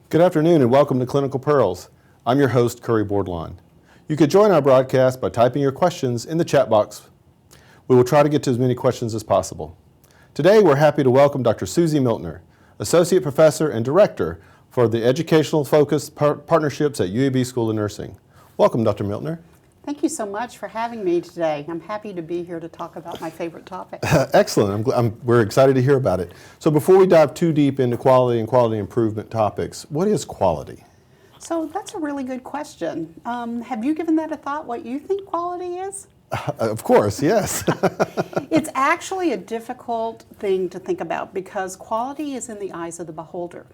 Good afternoon and welcome to Clinical Pearls. I'm your host, Curry Bourdlawn. You could join our broadcast by typing your questions in the chat box. We will try to get to as many questions as possible. Today we're happy to welcome Dr. Susie Miltner, Associate Professor and Director for the Educational Focused Partnerships at UAB School of Nursing. Welcome, Dr. Miltner. Thank you so much for having me today. I'm happy to be here to talk about my favorite topic. Excellent. We're excited to hear about it. So before we dive too deep into quality and quality improvement topics, what is quality? So that's a really good question. Have you given that a thought, what you think quality is? Of course, yes. It's actually a difficult thing to think about because quality is in the eyes of the beholder.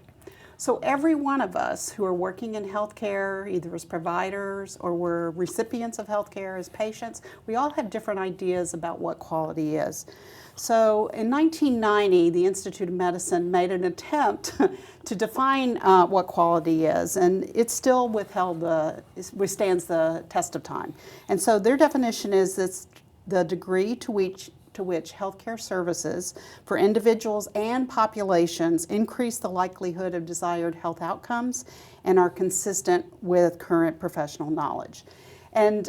So every one of us who are working in healthcare, either as providers or we're recipients of healthcare as patients, we all have different ideas about what quality is. So in 1990, the Institute of Medicine made an attempt to define what quality is, and it still withstands the test of time. And so their definition is this, the degree to which healthcare services for individuals and populations increase the likelihood of desired health outcomes and are consistent with current professional knowledge. And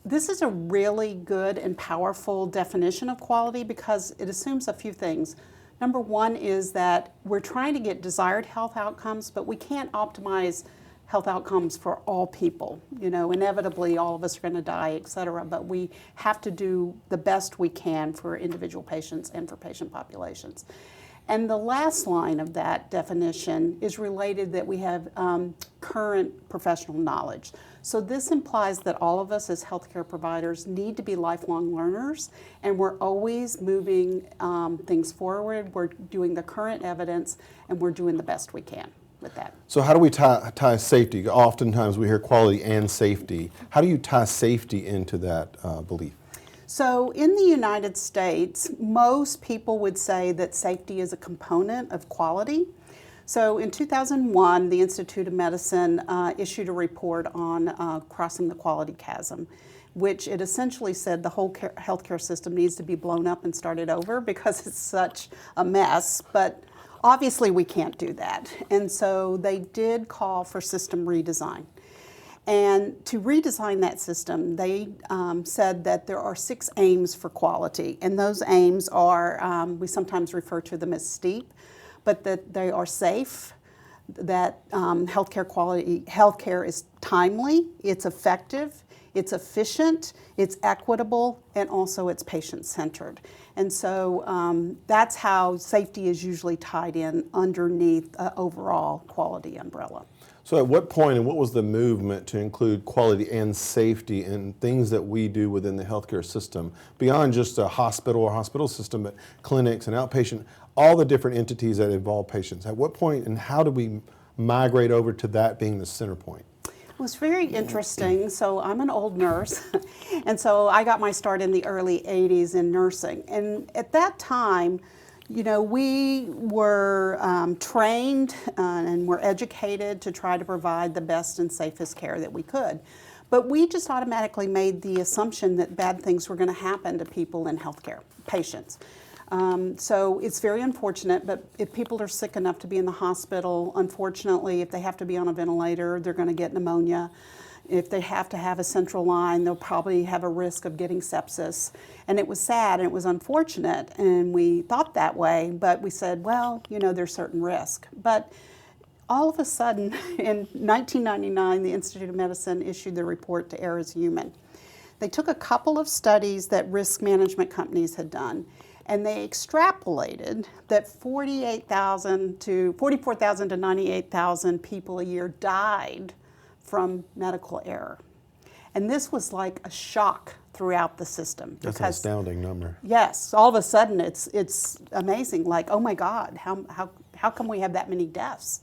this is a really good and powerful definition of quality because it assumes a few things. Number one is that we're trying to get desired health outcomes, but we can't optimize health outcomes for all people. You know, inevitably all of us are going to die, et cetera, but we have to do the best we can for individual patients and for patient populations. And the last line of that definition is related that we have current professional knowledge. So this implies that all of us as healthcare providers need to be lifelong learners, and we're always moving things forward. We're doing the current evidence, and we're doing the best we can with that. So how do we tie safety? Oftentimes we hear quality and safety. How do you tie safety into that belief? So in the United States, most people would say that safety is a component of quality. So in 2001, the Institute of Medicine issued a report on crossing the quality chasm, which it essentially said the whole healthcare system needs to be blown up and started over because it's such a mess. But obviously we can't do that. And so they did call for system redesign. And to redesign that system, they said that there are 6 aims for quality. And those aims are, we sometimes refer to them as STEEP, but that they are safe, that healthcare is timely, it's effective, it's efficient, it's equitable, and also it's patient-centered. And so that's how safety is usually tied in underneath overall quality umbrella. So at what point and what was the movement to include quality and safety in things that we do within the healthcare system, beyond just a hospital or hospital system, but clinics and outpatient, all the different entities that involve patients? At what point and how do we migrate over to that being the center point? Well, it's very interesting. So I'm an old nurse, and so I got my start in the early 80s in nursing. And at that time, you know, we were trained and were educated to try to provide the best and safest care that we could. But we just automatically made the assumption that bad things were going to happen to people in healthcare, patients. So it's very unfortunate, but if people are sick enough to be in the hospital, unfortunately, if they have to be on a ventilator, they're going to get pneumonia. If they have to have a central line, they'll probably have a risk of getting sepsis. And it was sad and it was unfortunate, and we thought that way, but we said, well, you know, there's certain risk. But all of a sudden, in 1999, the Institute of Medicine issued the report to err is human. They took a couple of studies that risk management companies had done, and they extrapolated that 44,000 to 98,000 people a year died from medical error. And this was like a shock throughout the system. That's an astounding number. Yes, all of a sudden it's amazing, like, oh my God, how come we have that many deaths?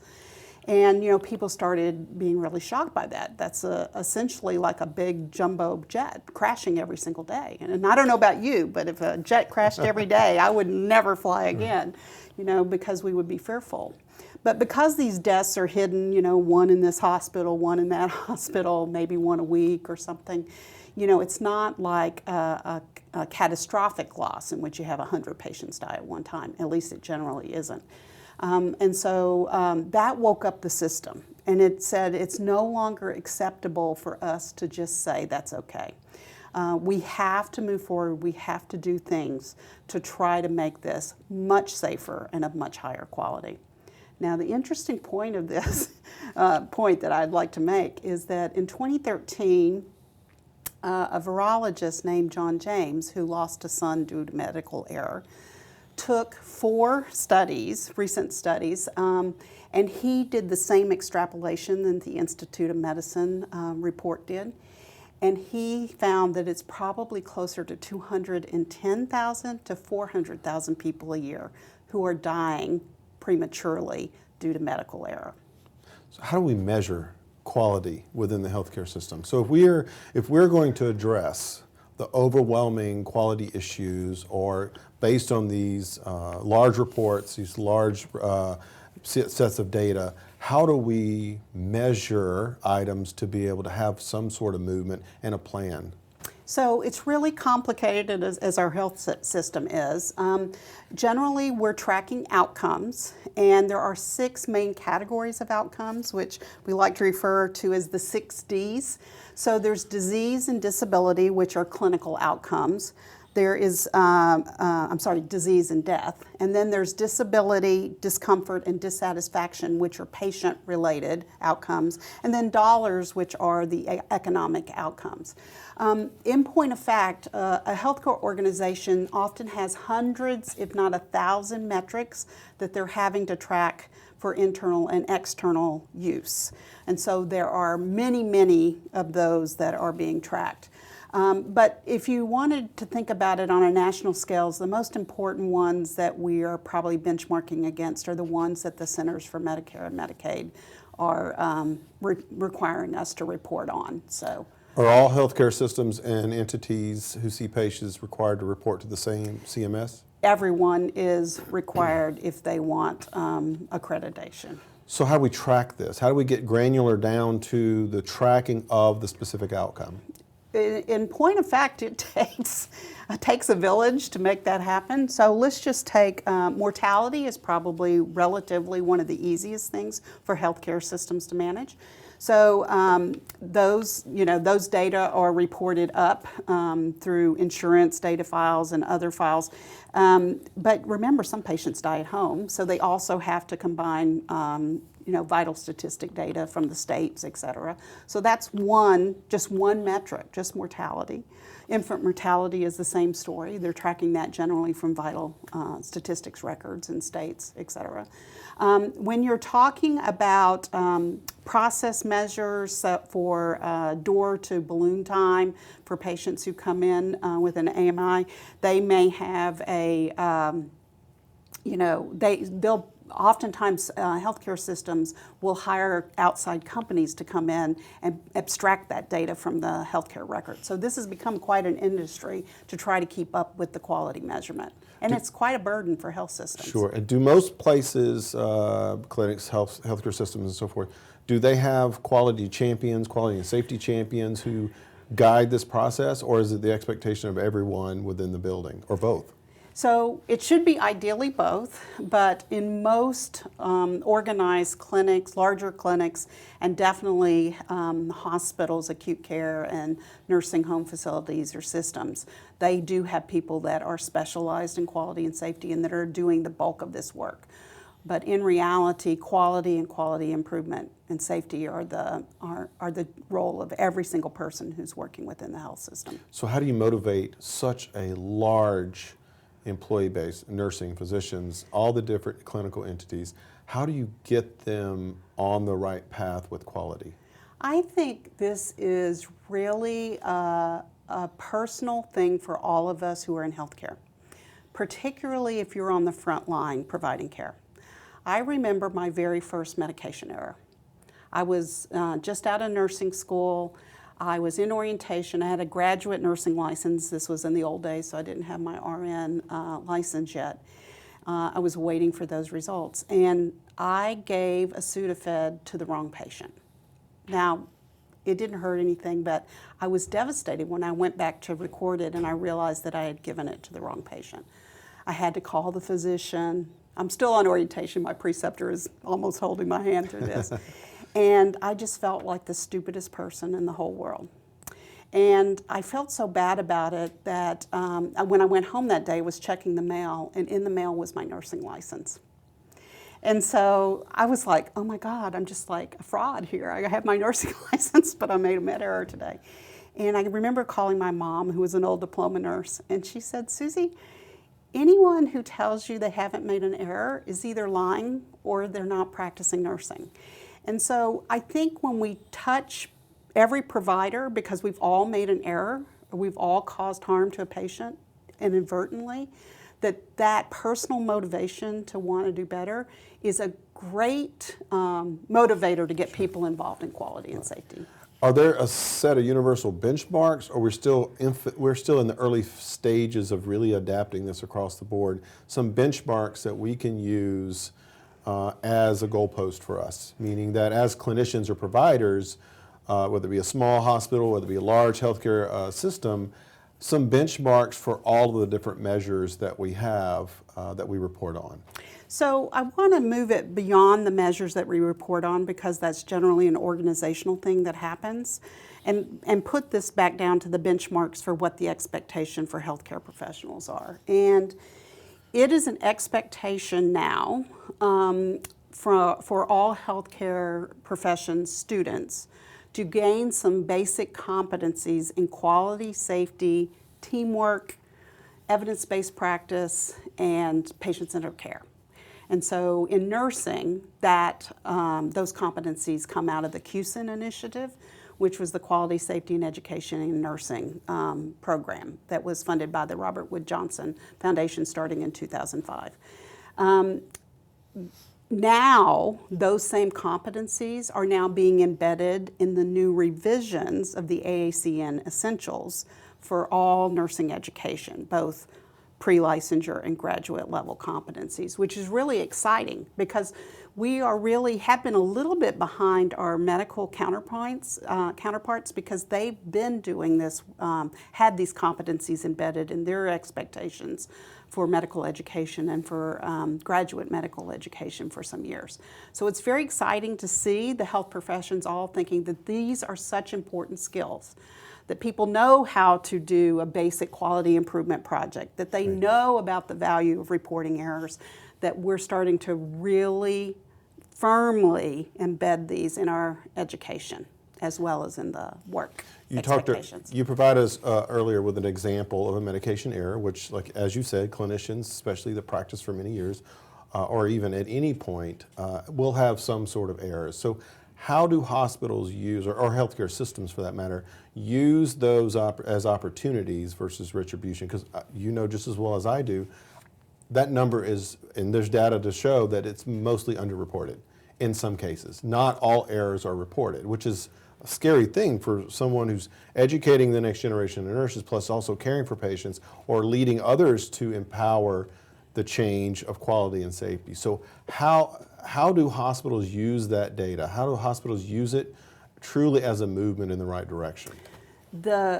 And you know, people started being really shocked by that. That's essentially like a big jumbo jet crashing every single day. And I don't know about you, but if a jet crashed every day, I would never fly again, you know, because we would be fearful. But because these deaths are hidden, you know, one in this hospital, one in that hospital, maybe one a week or something, you know, it's not like a catastrophic loss in which you have 100 patients die at one time. At least it generally isn't. That woke up the system. And it said it's no longer acceptable for us to just say that's okay. We have to move forward. We have to do things to try to make this much safer and of much higher quality. Now, the interesting point of this, point that I'd like to make is that in 2013, a virologist named John James, who lost a son due to medical error, took 4 studies, recent studies, and he did the same extrapolation that the Institute of Medicine report did. And he found that it's probably closer to 210,000 to 400,000 people a year who are dying prematurely due to medical error. So how do we measure quality within the healthcare system? So if we're going to address the overwhelming quality issues, or based on these large reports, these large sets of data, how do we measure items to be able to have some sort of movement and a plan? So it's really complicated as our health system is. Generally, we're tracking outcomes, and there are 6 main categories of outcomes, which we like to refer to as the 6 Ds. So there's disease and disability, which are clinical outcomes. There is, disease and death. And then there's disability, discomfort, and dissatisfaction, which are patient-related outcomes. And then dollars, which are the economic outcomes. In point of fact, a healthcare organization often has hundreds, if not 1,000 metrics that they're having to track for internal and external use. And so there are many, many of those that are being tracked. But if you wanted to think about it on a national scale, the most important ones that we are probably benchmarking against are the ones that the Centers for Medicare and Medicaid are requiring us to report on. So, are all healthcare systems and entities who see patients required to report to the same CMS? Everyone is required if they want accreditation. So how do we track this? How do we get granular down to the tracking of the specific outcome? In point of fact, it takes a village to make that happen. So let's just take mortality is probably relatively one of the easiest things for healthcare systems to manage. So those data are reported up through insurance data files and other files. But remember, some patients die at home, so they also have to combine vital statistic data from the states, et cetera. So that's just one metric, just mortality. Infant mortality is the same story. They're tracking that generally from vital statistics records in states, et cetera. When you're talking about process measures for door to balloon time for patients who come in with an AMI, they may have they'll oftentimes healthcare systems will hire outside companies to come in and abstract that data from the healthcare record. So this has become quite an industry to try to keep up with the quality measurement. And it's quite a burden for health systems. Sure. And do most places, clinics, healthcare systems and so forth, do they have quality champions, quality and safety champions who guide this process, or is it the expectation of everyone within the building, or both? So it should be ideally both, but in most organized clinics, larger clinics, and definitely hospitals, acute care, and nursing home facilities or systems, they do have people that are specialized in quality and safety and that are doing the bulk of this work. But in reality, quality and quality improvement and safety are the role of every single person who's working within the health system. So how do you motivate such a large employee base, nursing, physicians, all the different clinical entities? How do you get them on the right path with quality? I think this is really a personal thing for all of us who are in healthcare, particularly if you're on the front line providing care. I remember my very first medication error. I was just out of nursing school. I was in orientation. I had a graduate nursing license. This was in the old days, so I didn't have my RN license yet. I was waiting for those results, and I gave a Sudafed to the wrong patient. Now, it didn't hurt anything, but I was devastated when I went back to record it and I realized that I had given it to the wrong patient. I had to call the physician, I'm still on orientation. My preceptor is almost holding my hand through this. And I just felt like the stupidest person in the whole world. And I felt so bad about it that when I went home that day, I was checking the mail, and in the mail was my nursing license. And so I was like, oh my God, I'm just like a fraud here. I have my nursing license, but I made a med error today. And I remember calling my mom, who was an old diploma nurse, and she said, Susie, anyone who tells you they haven't made an error is either lying or they're not practicing nursing. And so I think when we touch every provider, because we've all made an error, or we've all caused harm to a patient inadvertently, that personal motivation to want to do better is a great motivator to get people involved in quality and safety. Are there a set of universal benchmarks, or we're still in the early stages of really adapting this across the board? Some benchmarks that we can use as a goalpost for us, meaning that as clinicians or providers, whether it be a small hospital, whether it be a large healthcare system, some benchmarks for all of the different measures that we have that we report on. So I want to move it beyond the measures that we report on, because that's generally an organizational thing that happens, and put this back down to the benchmarks for what the expectation for healthcare professionals are. And it is an expectation now for all healthcare profession students to gain some basic competencies in quality, safety, teamwork, evidence-based practice, and patient-centered care. And so in nursing, those competencies come out of the QSEN initiative, which was the Quality, Safety, and Education in Nursing program that was funded by the Robert Wood Johnson Foundation starting in 2005. Now, those same competencies are now being embedded in the new revisions of the AACN Essentials for all nursing education, both pre-licensure and graduate level competencies, which is really exciting because we have been a little bit behind our medical counterparts because they've been doing this, had these competencies embedded in their expectations for medical education and for graduate medical education for some years. So it's very exciting to see the health professions all thinking that these are such important skills, that people know how to do a basic quality improvement project, that they know about the value of reporting errors, that we're starting to really firmly embed these in our education as well as in the work expectations. You provided us earlier with an example of a medication error, which, like as you said, clinicians, especially that practice for many years, or even at any point, will have some sort of errors. So how do hospitals use, or healthcare systems for that matter, use those as opportunities versus retribution? Because you know just as well as I do, that number is, and there's data to show that it's mostly underreported in some cases. Not all errors are reported, which is a scary thing for someone who's educating the next generation of nurses, plus also caring for patients or leading others to empower the change of quality and safety. So how do hospitals use that data? How do hospitals use it truly as a movement in the right direction?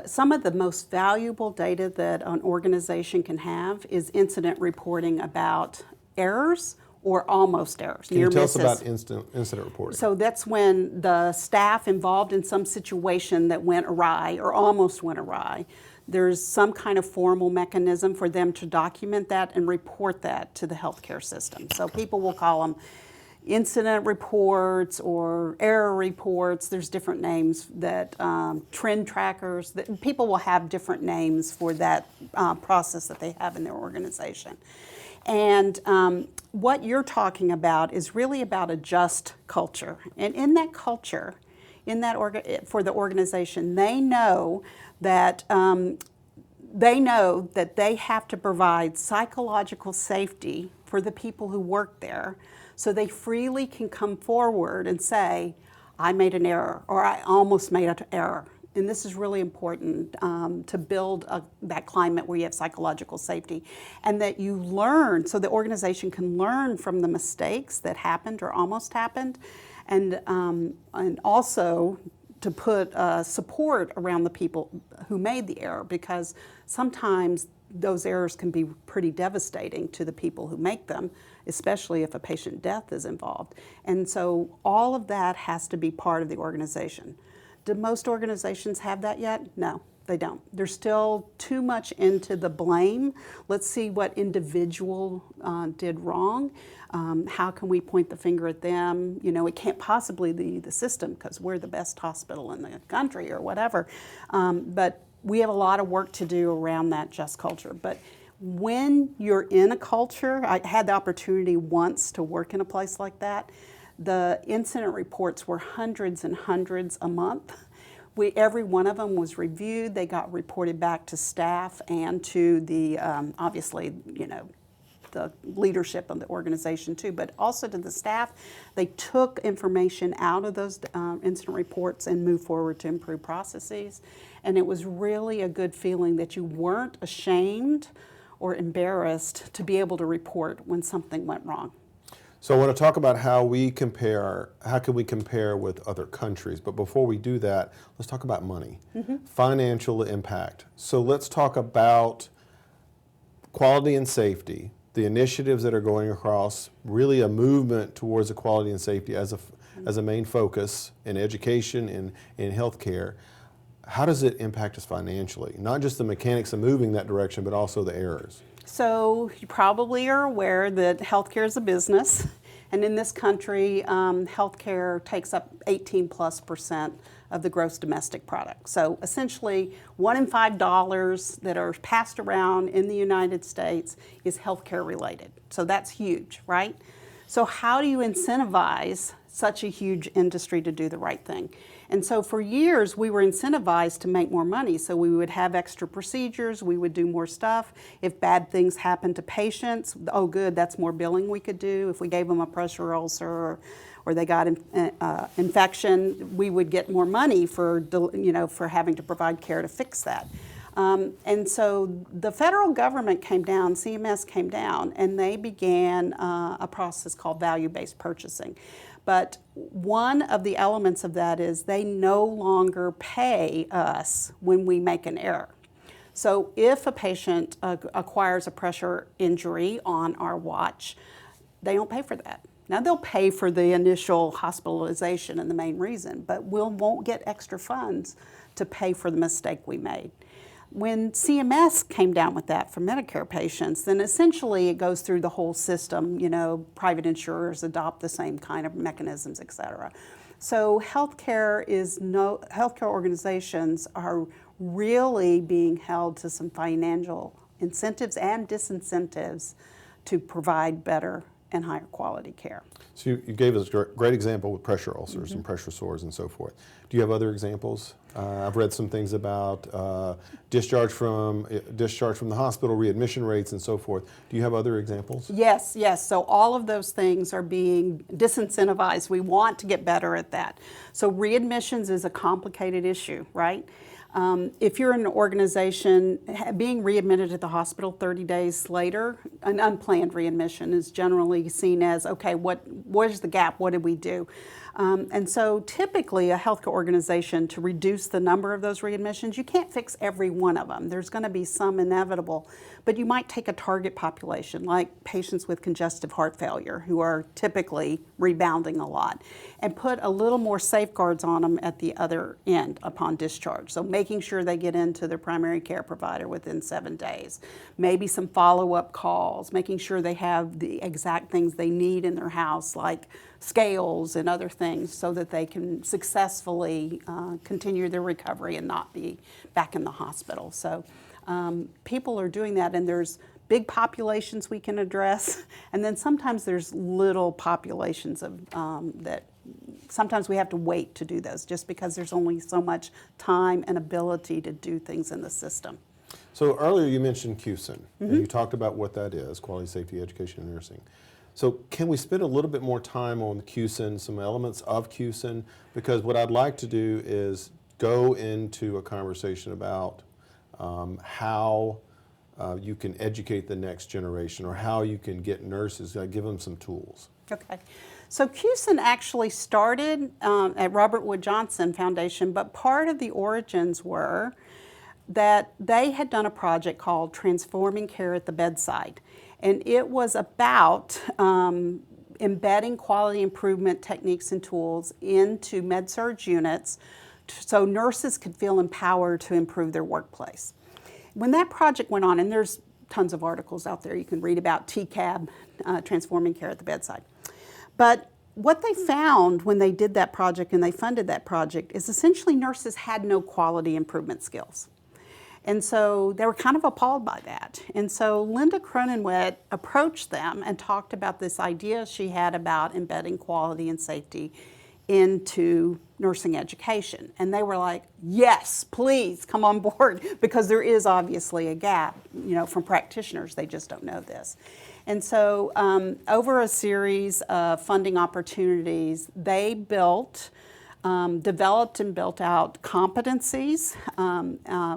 Some of the most valuable data that an organization can have is incident reporting about errors or almost errors, Can near you tell misses. us about incident reporting? So that's when the staff involved in some situation that went awry or almost went awry, there's some kind of formal mechanism for them to document that and report that to the healthcare system. So people will call them incident reports or error reports. There's different names that trend trackers. That people will have different names for that process that they have in their organization. And what you're talking about is really about a just culture. And in that culture, for the organization, they know that they have to provide psychological safety for the people who work there, so they freely can come forward and say, I made an error, or I almost made an error. And this is really important to build that climate where you have psychological safety, and that you learn, so the organization can learn from the mistakes that happened or almost happened, and also to put support around the people who made the error, because sometimes those errors can be pretty devastating to the people who make them, especially if a patient death is involved. And so all of that has to be part of the organization. Do most organizations have that yet? No, they don't. They're still too much into the blame. Let's see what individual did wrong. How can we point the finger at them? You know, it can't possibly be the system because we're the best hospital in the country or whatever. But we have a lot of work to do around that just culture. But when you're in a culture, I had the opportunity once to work in a place like that. The incident reports were hundreds and hundreds a month. Every one of them was reviewed. They got reported back to staff and to the, obviously, you know, the leadership of the organization too, but also to the staff. They took information out of those incident reports and moved forward to improve processes. And it was really a good feeling that you weren't ashamed or embarrassed to be able to report when something went wrong. So I want to talk about how we compare, how can we compare with other countries, but before we do that, let's talk about money, financial impact. So let's talk about quality and safety, the initiatives that are going across, really a movement towards equality and safety as a main focus in education and in healthcare. How does it impact us financially? Not just the mechanics of moving that direction, but also the errors. So you probably are aware that healthcare is a business, and in this country, healthcare takes up 18+% of the gross domestic product. So essentially, $1 in $5 that are passed around in the United States is healthcare related. So that's huge, right? So how do you incentivize such a huge industry to do the right thing? And so for years, we were incentivized to make more money. So we would have extra procedures, we would do more stuff. If bad things happened to patients, oh good, that's more billing we could do. If we gave them a pressure ulcer or they got infection, we would get more money for, you know, for having to provide care to fix that. And so the federal government came down, CMS came down, and they began a process called value-based purchasing. But one of the elements of that is they no longer pay us when we make an error. So if a patient acquires a pressure injury on our watch, they don't pay for that. Now they'll pay for the initial hospitalization and the main reason, but we won't get extra funds to pay for the mistake we made. When CMS came down with that for Medicare patients, then essentially it goes through the whole system. You know, private insurers adopt the same kind of mechanisms, et cetera. So healthcare organizations are really being held to some financial incentives and disincentives to provide better and higher quality care. So you gave us a great example with pressure ulcers and pressure sores and so forth. Do you have other examples? I've read some things about discharge from the hospital, readmission rates and so forth. Do you have other examples? Yes, yes. So all of those things are being disincentivized. We want to get better at that. So readmissions is a complicated issue, right? If you're in an organization, being readmitted at the hospital 30 days later, an unplanned readmission is generally seen as, okay, what is the gap? What did we do? And so typically a healthcare organization, to reduce the number of those readmissions, you can't fix every one of them. There's going to be some inevitable, but you might take a target population like patients with congestive heart failure who are typically rebounding a lot and put a little more safeguards on them at the other end upon discharge. So making sure they get into their primary care provider within 7 days, maybe some follow-up calls, making sure they have the exact things they need in their house like scales and other things so that they can successfully continue their recovery and not be back in the hospital. So people are doing that, and there's big populations we can address, and then sometimes there's little populations of that sometimes we have to wait to do those just because there's only so much time and ability to do things in the system. So earlier you mentioned QSEN, and you talked about what that is, quality, safety, education, and nursing. So can we spend a little bit more time on QSEN, some elements of QSEN? Because what I'd like to do is go into a conversation about how you can educate the next generation or how you can get nurses, give them some tools. Okay. So QSEN actually started at Robert Wood Johnson Foundation, but part of the origins were that they had done a project called Transforming Care at the Bedside. And it was about embedding quality improvement techniques and tools into med-surg units so nurses could feel empowered to improve their workplace. When that project went on, and there's tons of articles out there you can read about TCAB, Transforming Care at the Bedside. But what they found when they did that project and they funded that project is essentially nurses had no quality improvement skills. And so they were kind of appalled by that. And so Linda Cronenwet approached them and talked about this idea she had about embedding quality and safety into nursing education. And they were like, yes, please come on board, because there is obviously a gap, from practitioners. They just don't know this. And so over a series of funding opportunities, they developed and built out competencies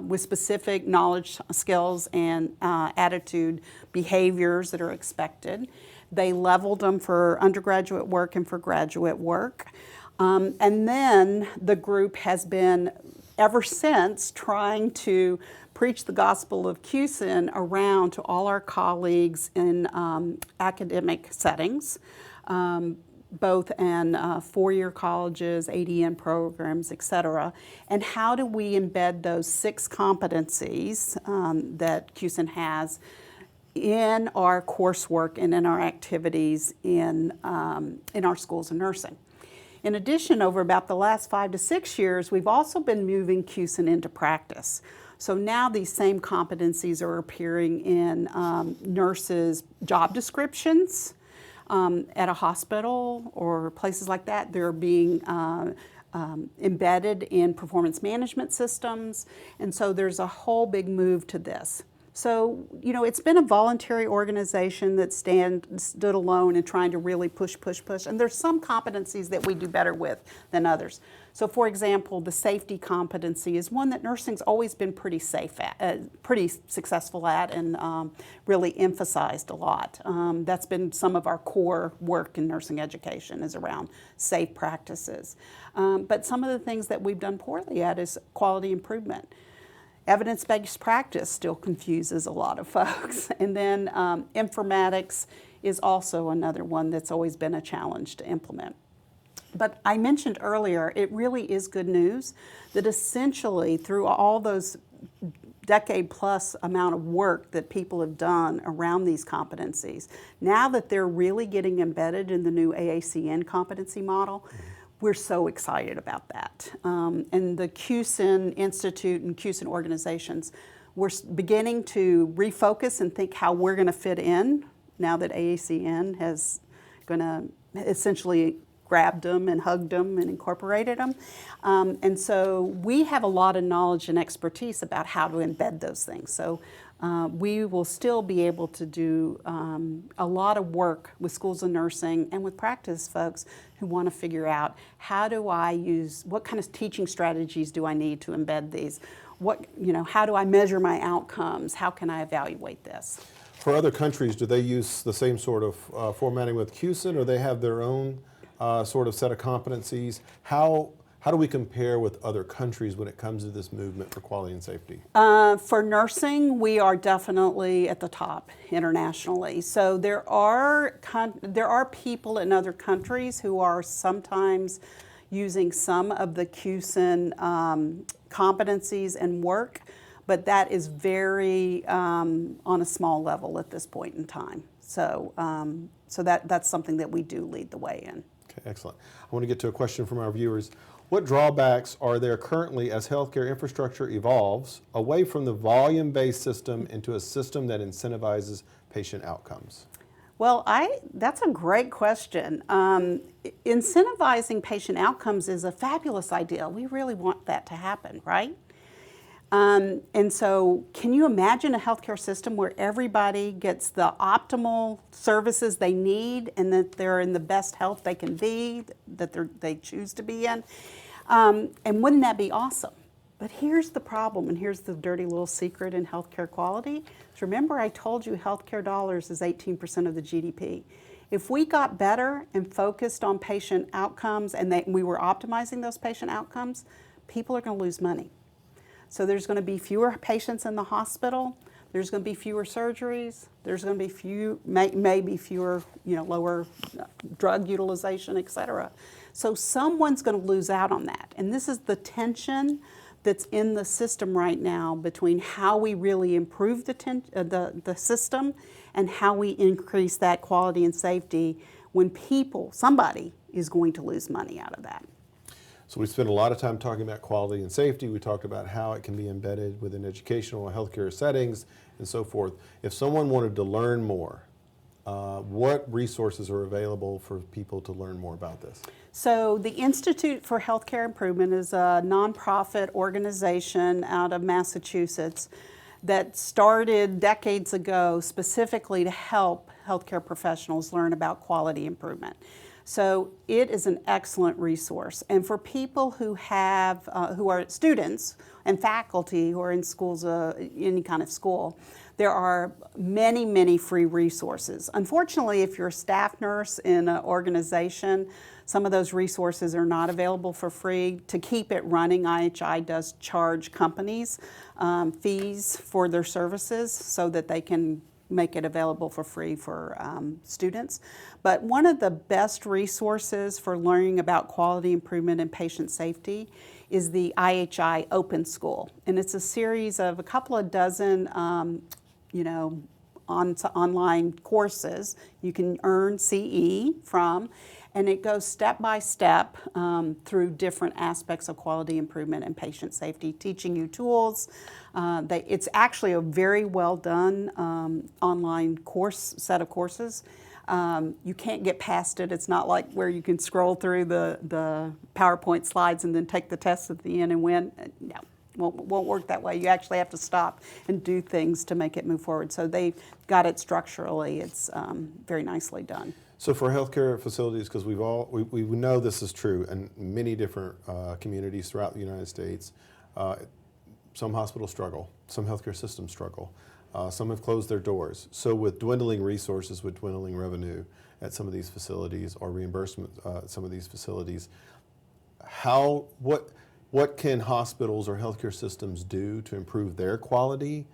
with specific knowledge, skills, and attitude behaviors that are expected. They leveled them for undergraduate work and for graduate work. And then the group has been, ever since, trying to preach the gospel of QSEN around to all our colleagues in academic settings, both in four-year colleges, ADN programs, et cetera. And how do we embed those 6 competencies that QSEN has in our coursework and in our activities in our schools of nursing? In addition, over about the last 5 to 6 years, we've also been moving QSEN into practice. So now these same competencies are appearing in nurses' job descriptions at a hospital or places like that. They're being embedded in performance management systems. And so there's a whole big move to this. So, it's been a voluntary organization that stood alone and trying to really push. And there's some competencies that we do better with than others. So, for example, the safety competency is one that nursing's always been pretty successful at, and really emphasized a lot. That's been some of our core work in nursing education, is around safe practices. But some of the things that we've done poorly at is quality improvement. Evidence-based practice still confuses a lot of folks. And then informatics is also another one that's always been a challenge to implement. But I mentioned earlier, it really is good news that essentially through all those decade-plus amount of work that people have done around these competencies, now that they're really getting embedded in the new AACN competency model, we're so excited about that. And the QSEN Institute and QSEN organizations, we're beginning to refocus and think how we're going to fit in now that AACN has going to essentially grabbed them and hugged them and incorporated them. And so we have a lot of knowledge and expertise about how to embed those things. So we will still be able to do a lot of work with schools of nursing and with practice folks who want to figure out what kind of teaching strategies do I need to embed these? How do I measure my outcomes? How can I evaluate this? For other countries, do they use the same sort of formatting with QSEN, or they have their own sort of set of competencies? How do we compare with other countries when it comes to this movement for quality and safety? For nursing, we are definitely at the top internationally. So there are people in other countries who are sometimes using some of the QSEN competencies and work, but that is very on a small level at this point in time. So, that's something that we do lead the way in. Okay, excellent. I want to get to a question from our viewers. What drawbacks are there currently as healthcare infrastructure evolves away from the volume-based system into a system that incentivizes patient outcomes? Well, that's a great question. Incentivizing patient outcomes is a fabulous idea. We really want that to happen, right? And so can you imagine a healthcare system where everybody gets the optimal services they need and that they're in the best health they can be, that they choose to be in? And wouldn't that be awesome? But here's the problem, and here's the dirty little secret in healthcare quality. So remember I told you healthcare dollars is 18% of the GDP. If we got better and focused on patient outcomes and we were optimizing those patient outcomes, people are going to lose money. So there's going to be fewer patients in the hospital. There's going to be fewer surgeries. There's going to be maybe fewer, lower drug utilization, et cetera. So someone's going to lose out on that. And this is the tension that's in the system right now between how we really improve the system and how we increase that quality and safety when somebody is going to lose money out of that. So we spent a lot of time talking about quality and safety. We talked about how it can be embedded within educational and healthcare settings and so forth. If someone wanted to learn more, what resources are available for people to learn more about this? So the Institute for Healthcare Improvement is a nonprofit organization out of Massachusetts that started decades ago specifically to help healthcare professionals learn about quality improvement. So it is an excellent resource. And for people who are students and faculty who are in schools, any kind of school, there are many, many free resources. Unfortunately, if you're a staff nurse in an organization, some of those resources are not available for free. To keep it running, IHI does charge companies fees for their services so that they can make it available for free for students. But one of the best resources for learning about quality improvement and patient safety is the IHI Open School. And it's a series of a couple of dozen online courses you can earn CE from, and it goes step by step through different aspects of quality improvement and patient safety, teaching you tools. It's actually a very well done online set of courses. You can't get past it. It's not like where you can scroll through the PowerPoint slides and then take the test at the end and win. No. Won't work that way. You actually have to stop and do things to make it move forward. So they've got it structurally. It's very nicely done. So for healthcare facilities, because we know this is true in many different communities throughout the United States, some hospitals struggle, some healthcare systems struggle, some have closed their doors. So with dwindling resources, with dwindling revenue at some of these facilities or reimbursement at some of these facilities, what can hospitals or healthcare systems do to improve their quality,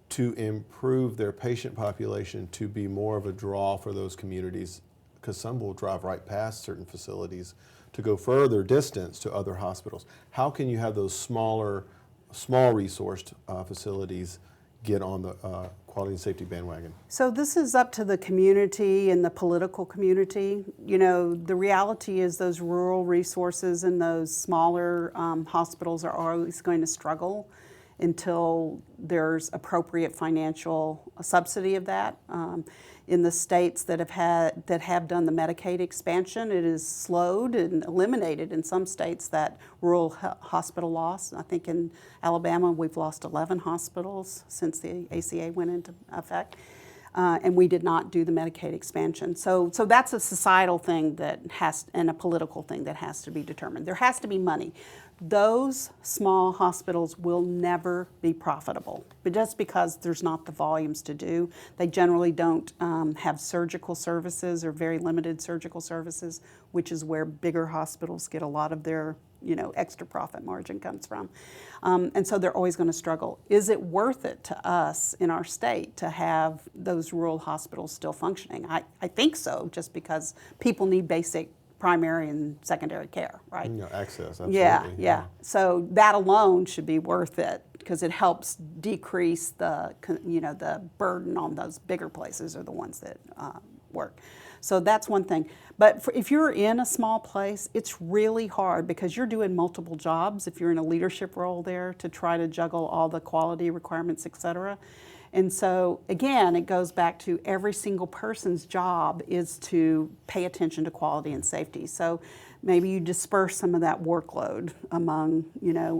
to improve their patient population, to be more of a draw for those communities? Because some will drive right past certain facilities to go further distance to other hospitals. How can you have those small resourced facilities get on the quality and safety bandwagon? So this is up to the community and the political community. The reality is those rural resources and those smaller hospitals are always going to struggle until there's appropriate financial subsidy of that. In the states that have done the Medicaid expansion, it is slowed and eliminated in some states that rural hospital loss. I think in Alabama we've lost 11 hospitals since the ACA went into effect. And we did not do the Medicaid expansion. So that's a societal thing and a political thing that has to be determined. There has to be money. Those small hospitals will never be profitable, but just because there's not the volumes to do. They generally don't have surgical services or very limited surgical services, which is where bigger hospitals get a lot of their extra profit margin comes from. And so they're always going to struggle. Is it worth it to us in our state to have those rural hospitals still functioning? I think so, just because people need basic primary and secondary care, right? Access, absolutely. Yeah. So that alone should be worth it because it helps decrease the burden on those bigger places or the ones that work. So that's one thing. But if you're in a small place, it's really hard because you're doing multiple jobs if you're in a leadership role there to try to juggle all the quality requirements, et cetera. And so, again, it goes back to every single person's job is to pay attention to quality and safety. So maybe you disperse some of that workload among,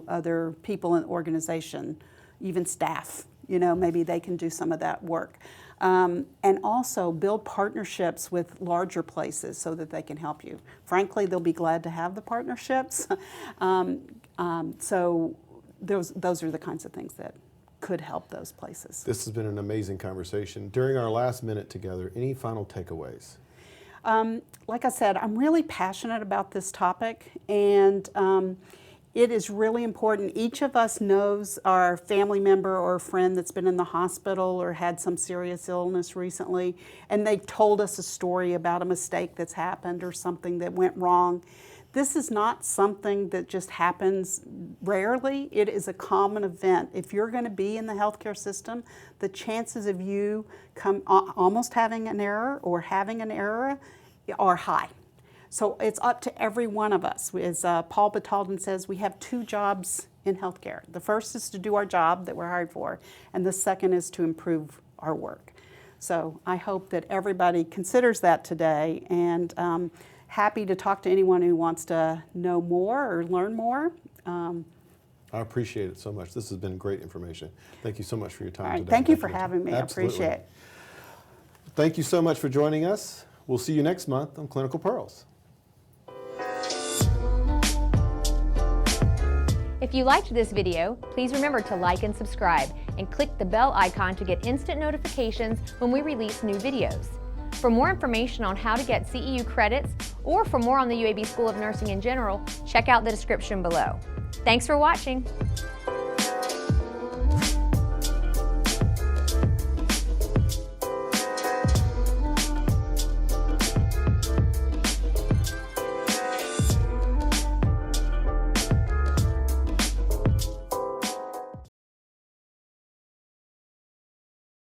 other people in the organization, even staff. Maybe they can do some of that work. And also build partnerships with larger places so that they can help you. Frankly, they'll be glad to have the partnerships. So those are the kinds of things that could help those places. This has been an amazing conversation. During our last minute together, any final takeaways? Like I said, I'm really passionate about this topic, and It is really important. Each of us knows our family member or friend that's been in the hospital or had some serious illness recently, and they've told us a story about a mistake that's happened or something that went wrong. This is not something that just happens rarely. It is a common event. If you're going to be in the healthcare system, the chances of you almost having an error or having an error are high. So it's up to every one of us. As Paul Batalden says, we have two jobs in healthcare. The first is to do our job that we're hired for, and the second is to improve our work. So I hope that everybody considers that today, and happy to talk to anyone who wants to know more or learn more. I appreciate it so much. This has been great information. Thank you so much for your time today. Thank you for having me. Absolutely. I appreciate it. Thank you so much for joining us. We'll see you next month on Clinical Pearls. If you liked this video, please remember to like and subscribe and click the bell icon to get instant notifications when we release new videos. For more information on how to get CEU credits or for more on the UAB School of Nursing in general, check out the description below. Thanks for watching.